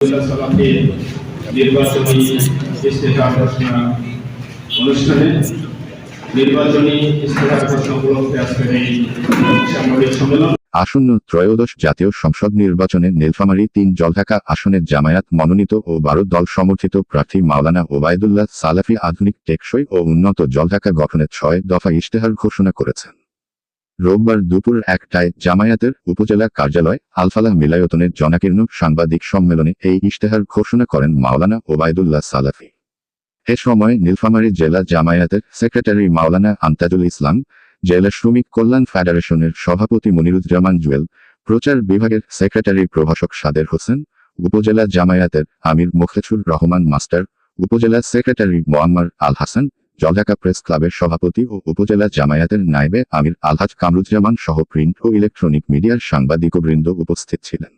সালাফের নির্বাচনী ইশতেহার ঘোষণা অনুষ্ঠানে নির্বাচনী ইশতেহার ঘোষণা উপলক্ষে আজকের এই সাংবাদিক সম্মেলন। আসন্ন ত্রয়োদশ জাতীয় সংসদ নির্বাচনে নীলফামারী ৩ জলঢাকা আসনের জামায়াত মনোনীত ও ১২ দল সমর্থিত প্রার্থী মাওলানা ওবায়দুল্লাহ সালাফি আধুনিক টেকসই ও উন্নত জলঢাকা গঠনের ৬ দফা ইশতেহার ঘোষণা করেছেন। রোববার দুপুর ১টায় জামায়াতের উপজেলা কার্যালয় আলফালাহ মিলায়তনের জনাকীর্ণ সাংবাদিক সম্মেলনে এই ইশতেহার ঘোষণা করেন মাওলানা ওবায়দুল্লাহ সালাফি। এ সময় নীলফামারী জেলা জামায়াতের সেক্রেটারি মাওলানা আমতাজুল ইসলাম, জেলা শ্রমিক কল্যাণ ফেডারেশনের সভাপতি মনিরুজ্জামান জুয়েল, প্রচার বিভাগের সেক্রেটারি প্রভাষক সাদের হোসেন, উপজেলা জামায়াতের আমির মোখলেছুর রহমান মাস্টার, উপজেলা secretary Muammar Al Hasan, Jaldhaka press ক্লাবের সভাপতি ও উপজেলা জামায়াতের নায়েবে আমির আলহাজ কামরুজ্জামান সহ প্রিন্ট ও ইলেকট্রনিক মিডিয়ার সাংবাদিকবৃন্দ উপস্থিত ছিলেন।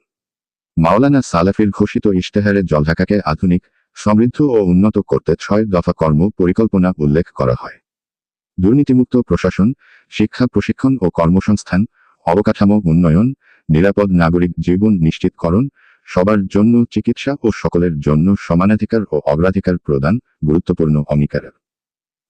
মাওলানা সালাফির ঘোষিত ইশতেহারে জলঢাকাকে আধুনিক, সমৃদ্ধ ও উন্নত করতে ৬ দফা কর্ম পরিকল্পনা উল্লেখ করা হয়। দুর্নীতিমুক্ত প্রশাসন, শিক্ষা প্রশিক্ষণ ও কর্মসংস্থান, অবকাঠামো উন্নয়ন, নিরাপদ নাগরিক জীবন নিশ্চিতকরণ, সবার জন্য চিকিৎসা ও সকলের জন্য সমানাধিকার ও অগ্রাধিকার প্রদান গুরুত্বপূর্ণ অঙ্গীকারের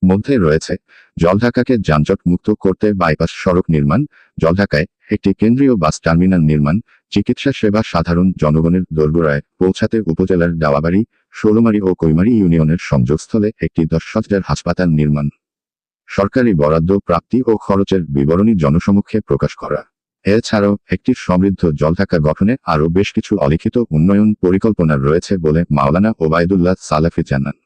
মধ্যে রয়েছে জলঢাকাকে যানজট মুক্ত করতে বাইপাস সড়ক নির্মাণ, জলঢাকায় একটি কেন্দ্রীয় বাস টার্মিনাল নির্মাণ, চিকিৎসা সেবা সাধারণ জনগণের দোরগোড়ায় পৌঁছাতে উপজেলার ডাওয়াবাড়ি, ষোলমারি ও কৈমারি ইউনিয়নের সংযোগস্থলে একটি ১০ শয্যার হাসপাতাল নির্মাণ, সরকারি বরাদ্দ প্রাপ্তি ও খরচের বিবরণী জনসমক্ষে প্রকাশ করা। এছাড়াও একটি সমৃদ্ধ জলঢাকা গঠনে আরও বেশ কিছু অলিখিত উন্নয়ন পরিকল্পনা রয়েছে বলে মাওলানা ওবায়দুল্লাহ সালাফি জানান।